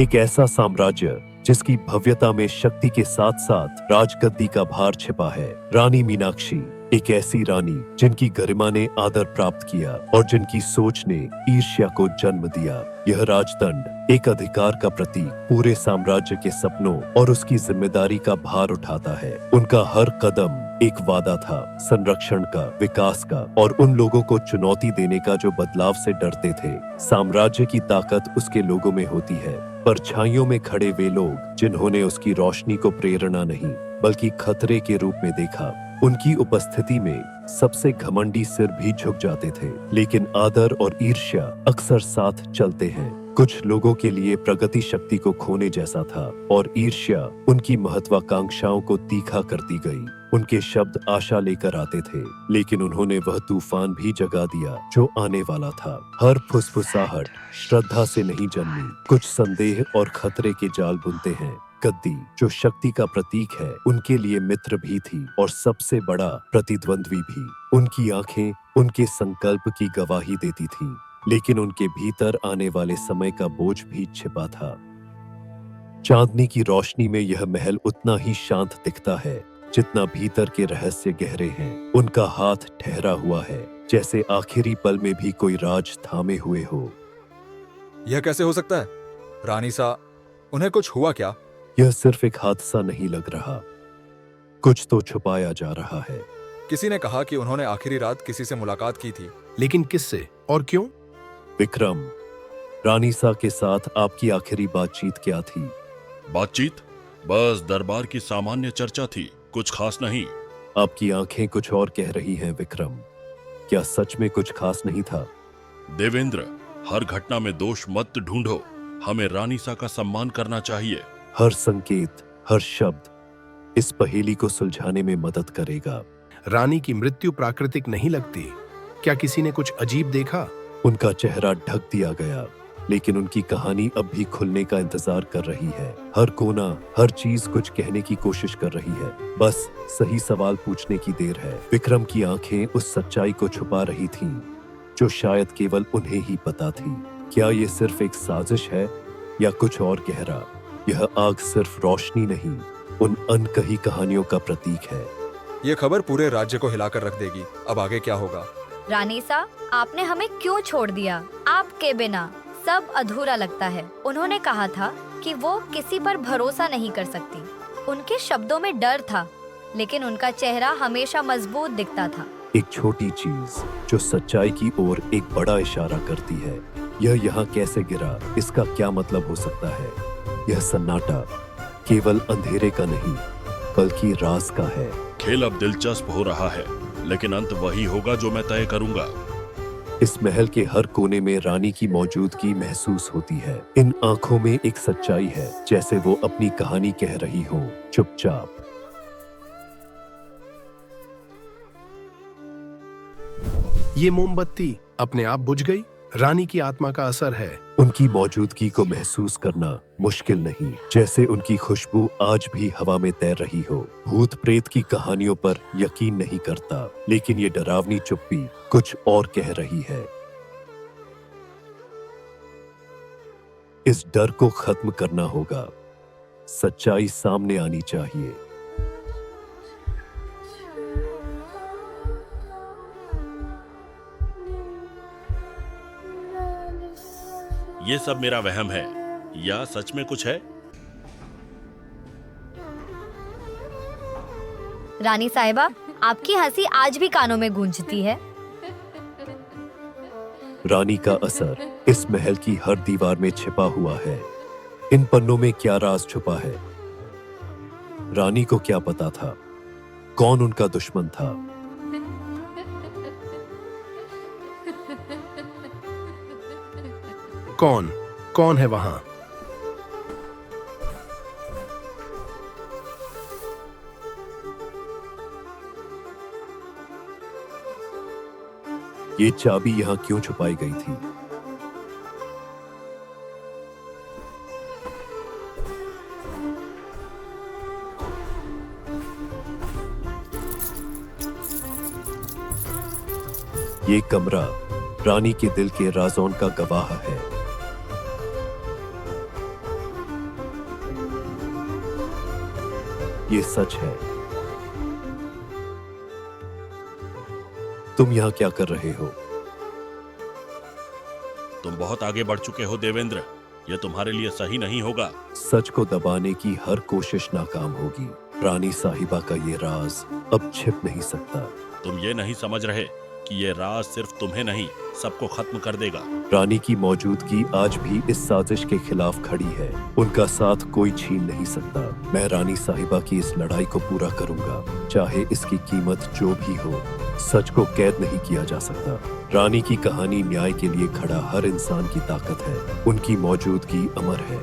एक ऐसा साम्राज्य जिसकी भव्यता में शक्ति के साथ साथ राजगद्दी का भार छिपा है। रानी मीनाक्षी एक ऐसी रानी जिनकी गरिमा ने आदर प्राप्त किया और जिनकी सोच ने ईर्ष्या को जन्म दिया। यह राजदंड एक अधिकार का प्रतीक पूरे साम्राज्य के सपनों और उसकी जिम्मेदारी का भार उठाता है। उनका हर कदम एक वादा था, संरक्षण का, विकास का और उन लोगों को चुनौती देने का जो बदलाव से डरते थे। साम्राज्य की ताकत उसके लोगों में होती है, परछाइयों में खड़े वे लोग जिन्होंने उसकी रोशनी को प्रेरणा नहीं बल्कि खतरे के रूप में देखा। उनकी उपस्थिति में सबसे घमंडी सिर भी झुक जाते थे, लेकिन आदर और ईर्ष्या अक्सर साथ चलते हैं। कुछ लोगों के लिए प्रगति शक्ति को खोने जैसा था और ईर्ष्या उनकी महत्वाकांक्षाओं को तीखा करती गई। उनके शब्द आशा लेकर आते थे, लेकिन उन्होंने वह तूफान भी जगा दिया जो आने वाला था। हर फुसफुसाहट श्रद्धा से नहीं जन्मी, कुछ संदेह और खतरे के जाल बुनते हैं। गद्दी जो शक्ति का प्रतीक है, उनके लिए मित्र भी थी और सबसे बड़ा प्रतिद्वंद्वी भी। उनकी आंखें उनके संकल्प की गवाही देती थीं, लेकिन उनके भीतर आने वाले समय का बोझ भी छिपा था। चांदनी की रोशनी में यह महल उतना ही शांत दिखता है जितना भीतर के रहस्य गहरे हैं। उनका हाथ ठहरा हुआ है, जैसे आखिरी पल में भी कोई राज थामे हुए हो। यह कैसे हो सकता है? रानी सा, उन्हें कुछ हुआ क्या? यह सिर्फ एक हादसा नहीं लग रहा, कुछ तो छुपाया जा रहा है। किसी ने कहा कि उन्होंने आखिरी रात किसी से मुलाकात की थी। लेकिन किससे और क्यों? विक्रम, रानी सा के साथ आपकी आखिरी बातचीत क्या थी? बातचीत? बस दरबार की सामान्य चर्चा थी, कुछ खास नहीं। आपकी आंखें कुछ और कह रही हैं विक्रम। क्या सच में कुछ खास नहीं था? देवेंद्र, हर घटना में दोष मत ढूंढो। हमें रानी सा का सम्मान करना चाहिए। हर संकेत, हर शब्द इस पहेली को सुलझाने में मदद करेगा। रानी की मृत्यु प्राकृतिक नहीं लगती। क्या किसी ने कुछ अजीब देखा? उनका चेहरा ढक दिया गया, लेकिन उनकी कहानी अब भी खुलने का इंतजार कर रही है। हर कोना, हर चीज कुछ कहने की कोशिश कर रही है। बस सही सवाल पूछने की देर है। विक्रम की आंखें उस सच्चाई को छुपा रही थीं, जो शायद केवल उन्हें ही पता थी। क्या ये सिर्फ एक साजिश है या कुछ और गहरा? यह आग सिर्फ रोशनी नहीं, उन अनकही कहानियों का प्रतीक है। यह खबर पूरे राज्य को हिलाकर रख देगी। अब आगे क्या होगा? रानी सा, आपने हमें क्यों छोड़ दिया? आपके बिना सब अधूरा लगता है। उन्होंने कहा था कि वो किसी पर भरोसा नहीं कर सकती। उनके शब्दों में डर था, लेकिन उनका चेहरा हमेशा मजबूत दिखता था। एक छोटी चीज जो सच्चाई की ओर एक बड़ा इशारा करती है। यह यहाँ कैसे गिरा, इसका क्या मतलब हो सकता है? यह सन्नाटा केवल अंधेरे का नहीं बल्कि राज का है। खेल अब दिलचस्प हो रहा है, लेकिन अंत वही होगा जो मैं तय करूंगा। इस महल के हर कोने में रानी की मौजूदगी महसूस होती है। इन आंखों में एक सच्चाई है, जैसे वो अपनी कहानी कह रही हो, चुपचाप। ये मोमबत्ती अपने आप बुझ गई? रानी की आत्मा का असर है। उनकी मौजूदगी को महसूस करना मुश्किल नहीं, जैसे उनकी खुशबू आज भी हवा में तैर रही हो। भूत प्रेत की कहानियों पर यकीन नहीं करता, लेकिन ये डरावनी चुप्पी कुछ और कह रही है। इस डर को खत्म करना होगा। सच्चाई सामने आनी चाहिए। ये सब मेरा वहम है या सच में कुछ है? रानी साहिबा, आपकी हंसी आज भी कानों में गूंजती है। रानी का असर इस महल की हर दीवार में छिपा हुआ है। इन पन्नों में क्या राज छुपा है? रानी को क्या पता था कौन उनका दुश्मन था? कौन है वहां? ये चाबी यहाँ क्यों छुपाई गई थी? ये कमरा रानी के दिल के राज़ों का गवाह है। ये सच है। तुम यहाँ क्या कर रहे हो? तुम बहुत आगे बढ़ चुके हो देवेंद्र, यह तुम्हारे लिए सही नहीं होगा। सच को दबाने की हर कोशिश नाकाम होगी। रानी साहिबा का ये राज अब छिप नहीं सकता। तुम ये नहीं समझ रहे कि ये राज सिर्फ तुम्हें नहीं, सबको खत्म कर देगा। रानी की मौजूदगी आज भी इस साजिश के खिलाफ खड़ी है। उनका साथ कोई छीन नहीं सकता। मैं रानी साहिबा की इस लड़ाई को पूरा करूंगा, चाहे इसकी कीमत जो भी हो। सच को कैद नहीं किया जा सकता। रानी की कहानी न्याय के लिए खड़ा हर इंसान की ताकत है। उनकी मौजूदगी अमर है।